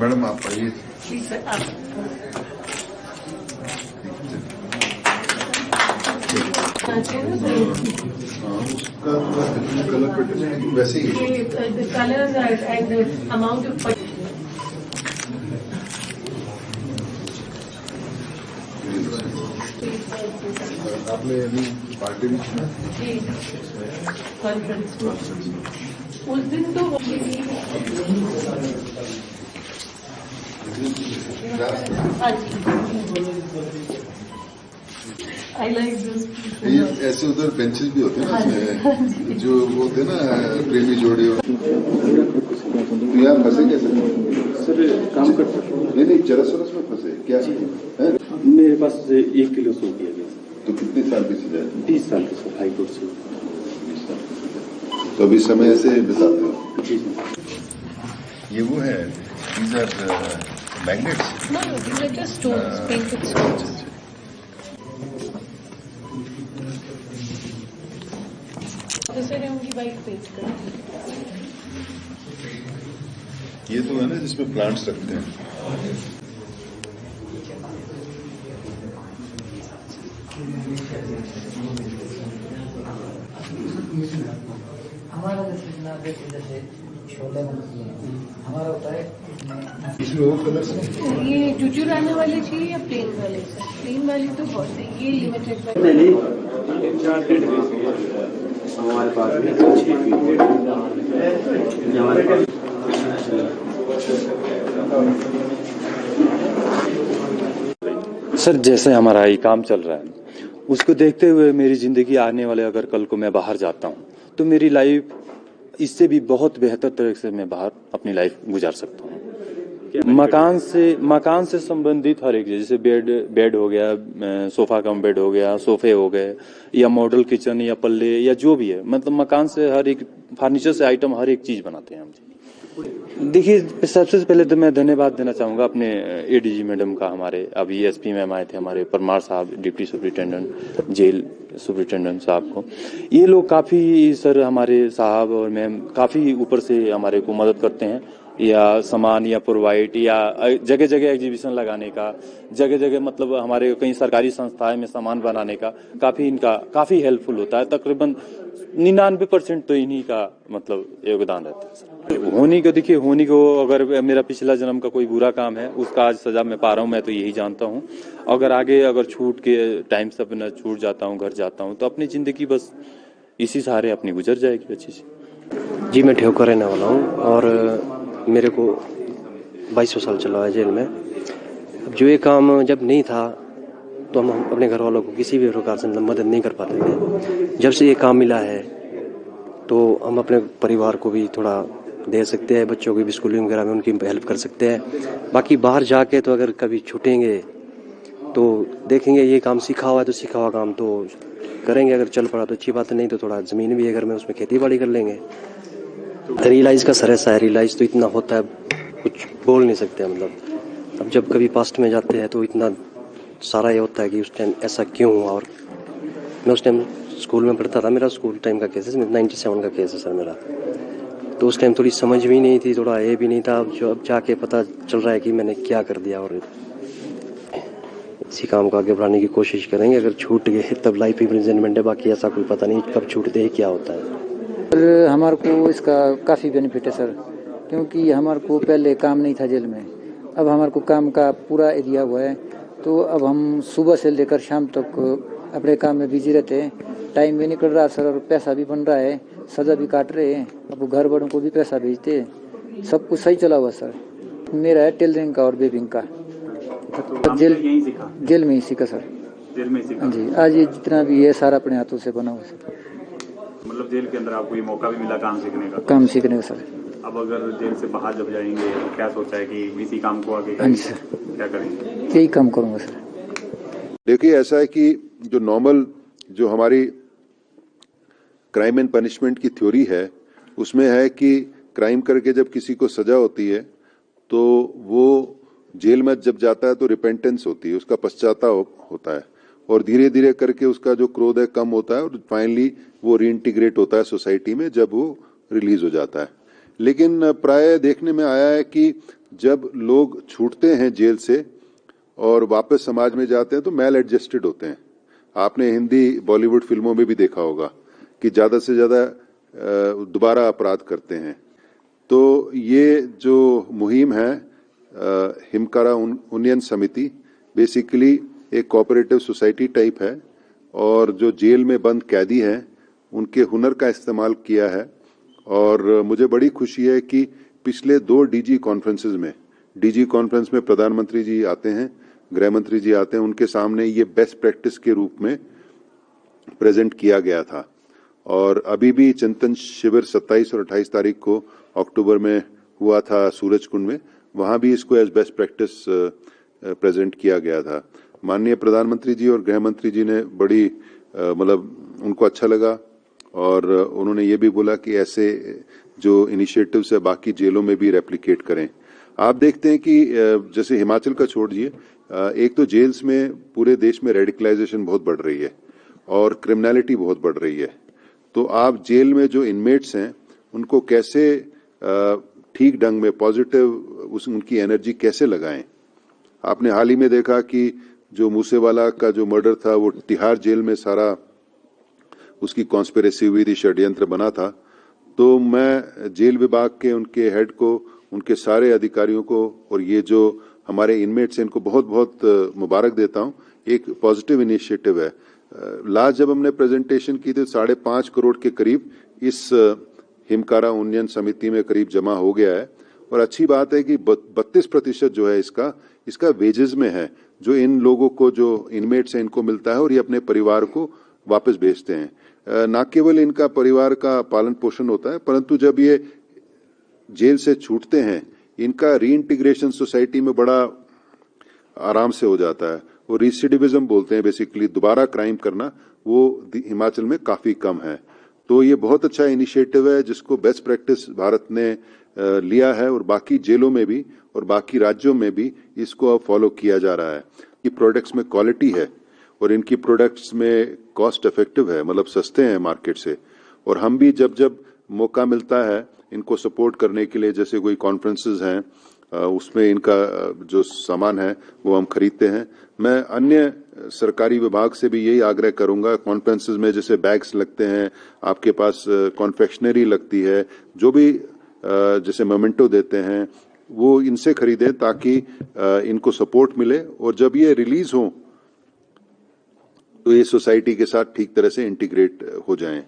Madam आप आइए। उसका कलर पैटर्न वैसे ही कलर एंड अमाउंट ऑफ आपने अभी पार्टी में कॉन्फ्रेंस उस दिन तो आई लाइक दिस। ऐसे उधर बेंचेस भी होते हैं ना इसमें जो वो होते हैं ना प्रेमी जोड़े। तो यहाँ फंसे कैसे? सर काम कर सकते नहीं चरस वरस में फंसे क्या है? मेरे पास 1 किलो सो किया गया। तो कितने साल की सजा है? 20 साल के सर, हाई कोर्ट से। तो अभी समय ऐसे बिताते हो? जी सर। ये वो है these are magnets? No, these are just stones, painted stones. जैसे उनकी बाइक पेंट कर। ये तो है ना जिसमें प्लांट्स रखते हैं। हमारा जैसे छोले हमारा होता है इसमें वो कलर ये जुजू रहने वाले चाहिए या प्लेन वाले? सर प्लेन वाले तो बहुत है, ये लिमिटेड हमारे पास सर जैसे हमारा ये काम चल रहा है उसको देखते हुए मेरी जिंदगी आने वाले अगर कल को मैं बाहर जाता हूँ तो मेरी लाइफ इससे भी बहुत बेहतर तरह से मैं बाहर अपनी लाइफ गुजार सकता हूँ। मकान से संबंधित हर एक चीज जैसे बेड हो गया, सोफा कम बेड हो गया, सोफे हो गए या मॉडल किचन या पल्ले या जो भी है, मतलब मकान से हर एक फर्नीचर से आइटम हर एक चीज बनाते हैं हम। देखिए सबसे पहले तो मैं धन्यवाद देना चाहूंगा अपने एडीजी मैडम का, हमारे अभी एसपी मैम आए थे, हमारे परमार साहब डिप्टी सुपरिटेंडेंट जेल सुपरिटेंडेंट साहब को। ये लोग काफी सर हमारे साहब और मैम काफी ऊपर से हमारे को मदद करते हैं या सामान या प्रोवाइड या जगह जगह एग्जीबिशन लगाने का, जगह जगह मतलब हमारे कई सरकारी संस्थाएं में सामान बनाने का इनका काफी हेल्पफुल होता है। तकरीबन 99% तो इन्हीं का मतलब योगदान रहता है। होनी को अगर मेरा पिछला जन्म का कोई बुरा काम है उसका आज सजा मैं पा रहा हूँ, मैं तो यही जानता हूँ। अगर आगे अगर छूट के टाइम से अपना छूट जाता हूँ, घर जाता हूँ, तो अपनी जिंदगी बस इसी सहारे अपनी गुजर जाएगी अच्छी से। जी मैं ठेवकर रहने वाला हूँ और मेरे को 22 साल चला है जेल में। अब जो ये काम जब नहीं था तो हम अपने घर वालों को किसी भी प्रकार से मदद नहीं कर पाते थे। जब से ये काम मिला है तो हम अपने परिवार को भी थोड़ा दे सकते हैं, बच्चों की भी स्कूलिंग वगैरह में उनकी हेल्प कर सकते हैं। बाकी बाहर जाके तो अगर कभी छूटेंगे तो देखेंगे, ये काम सीखा हुआ है तो सीखा हुआ काम तो करेंगे, अगर चल पड़ा तो अच्छी बात है, नहीं तो थोड़ा ज़मीन भी है घर में, उसमें खेती बाड़ी कर लेंगे। रियलाइज़ का सर ऐसा है, रियलाइज़ तो इतना होता है कुछ बोल नहीं सकते, मतलब अब जब कभी पास्ट में जाते हैं तो इतना सारा ये होता है कि उस टाइम ऐसा क्यों हुआ। और मैं उस टाइम स्कूल में पढ़ता था, मेरा स्कूल टाइम का केस है, 97 का केस है सर मेरा। तो उस टाइम थोड़ी समझ भी नहीं थी, थोड़ा ये भी नहीं था, अब जाके पता चल रहा है कि मैंने क्या कर दिया। और इसी काम को आगे बढ़ाने की कोशिश करेंगे। अगर छूट गए तब लाइफ इम्प्रिजनमेंट है, बाकी ऐसा कोई पता नहीं कब छूटते हैं क्या होता है। सर हमारे को इसका काफ़ी बेनिफिट है सर, क्योंकि हमारे को पहले काम नहीं था जेल में, अब हमारे को काम का पूरा एरिया हुआ है। तो अब हम सुबह से लेकर शाम तक अपने काम में बिजी रहते हैं, टाइम भी निकल रहा सर और पैसा भी बन रहा है, सज़ा भी काट रहे हैं, अब घर वालों को भी पैसा भेजते हैं, सब कुछ सही चला हुआ सर। मेरा है टेलरिंग का और बेबिंग का। जेल में ही सीखा सर। जेल में सीखा? हाँ जी, आज ये जितना भी है सारा अपने हाथों से बना हुआ सर। मतलब जेल के अंदर आपको ये मौका भी मिला काम सीखने का? काम सीखने का सर। अब अगर जेल से बाहर जब जाएंगे तो क्या सोचा है कि इसी काम को आगे हाँ जी सर, क्या करेंगे? यही काम करूँगा सर। देखिए, ऐसा है कि जो नॉर्मल जो हमारी क्राइम एंड पनिशमेंट की थ्योरी है, उसमें है कि क्राइम करके जब किसी को सजा होती है तो वो जेल में जब जाता है तो रिपेंटेंस होती है, उसका पश्चाताप होता है, और धीरे धीरे करके उसका जो क्रोध है कम होता है और फाइनली वो रीइंटीग्रेट होता है सोसाइटी में जब वो रिलीज हो जाता है। लेकिन प्राय देखने में आया है कि जब लोग छूटते हैं जेल से और वापस समाज में जाते हैं तो मैल एडजस्टेड होते हैं। आपने हिंदी बॉलीवुड फिल्मों में भी देखा होगा कि ज्यादा से ज्यादा दोबारा अपराध करते हैं। तो ये जो मुहिम है हिमकारा उन्नयन समिति बेसिकली एक कोऑपरेटिव सोसाइटी टाइप है, और जो जेल में बंद कैदी हैं उनके हुनर का इस्तेमाल किया है। और मुझे बड़ी खुशी है कि पिछले 2 डीजी कॉन्फ्रेंसेज में, डीजी कॉन्फ्रेंस में प्रधानमंत्री जी आते हैं, गृह मंत्री जी आते हैं, उनके सामने ये बेस्ट प्रैक्टिस के रूप में प्रेजेंट किया गया था। और अभी भी चिंतन शिविर 27 और 28 तारीख को अक्टूबर में हुआ था सूरज कुंड में, वहां भी इसको एज बेस्ट प्रैक्टिस प्रेजेंट किया गया था। माननीय प्रधानमंत्री जी और गृह मंत्री जी ने बड़ी मतलब उनको अच्छा लगा, और उन्होंने ये भी बोला कि ऐसे जो इनिशिएटिव्स है बाकी जेलों में भी रेप्लिकेट करें। आप देखते हैं कि जैसे हिमाचल का छोड़िए, एक तो जेल्स में पूरे देश में रेडिकलाइजेशन बहुत बढ़ रही है और क्रिमिनलिटी बहुत बढ़ रही है। तो आप जेल में जो इनमेट्स हैं उनको कैसे ठीक ढंग में पॉजिटिव उनकी एनर्जी कैसे लगाएं। आपने हाल ही में देखा कि जो मूसेवाला का जो मर्डर था वो तिहाड़ जेल में सारा उसकी कॉन्स्पिरेसी हुई थी, षड्यंत्र बना था। तो मैं जेल विभाग के उनके हेड को, उनके सारे अधिकारियों को और ये जो हमारे इनमेट्स हैं इनको बहुत बहुत मुबारक देता हूं। एक पॉजिटिव इनिशिएटिव है। लास्ट जब हमने प्रेजेंटेशन की थी 5.5 करोड़ के करीब इस हिमकारा उन्नयन समिति में करीब जमा हो गया है। और अच्छी बात है कि 32% जो है इसका वेजेस में है, जो इन लोगों को जो इनमेट्स हैं इनको मिलता है और ये अपने परिवार को वापस भेजते हैं। न केवल इनका परिवार का पालन पोषण होता है, परंतु जब ये जेल से छूटते हैं इनका रीइंटीग्रेशन सोसाइटी में बड़ा आराम से हो जाता है। वो रिसिडिविज्म बोलते हैं, बेसिकली दोबारा क्राइम करना, वो हिमाचल में काफी कम है। तो ये बहुत अच्छा इनिशिएटिव है जिसको बेस्ट प्रैक्टिस भारत ने लिया है और बाकी जेलों में भी और बाकी राज्यों में भी इसको अब फॉलो किया जा रहा है। ये प्रोडक्ट्स में क्वालिटी है और इनकी प्रोडक्ट्स में कॉस्ट इफेक्टिव है, मतलब सस्ते हैं मार्केट से। और हम भी जब जब मौका मिलता है इनको सपोर्ट करने के लिए, जैसे कोई कॉन्फ्रेंसेस हैं उसमें इनका जो सामान है वो हम खरीदते हैं। मैं अन्य सरकारी विभाग से भी यही आग्रह करूंगा, कॉन्फ्रेंसेस में जैसे बैग्स लगते हैं, आपके पास कॉन्फेक्शनरी लगती है, जो भी जैसे मोमेंटो देते हैं वो इनसे खरीदें ताकि इनको सपोर्ट मिले और जब ये रिलीज हो तो ये सोसाइटी के साथ ठीक तरह से इंटीग्रेट हो जाएं।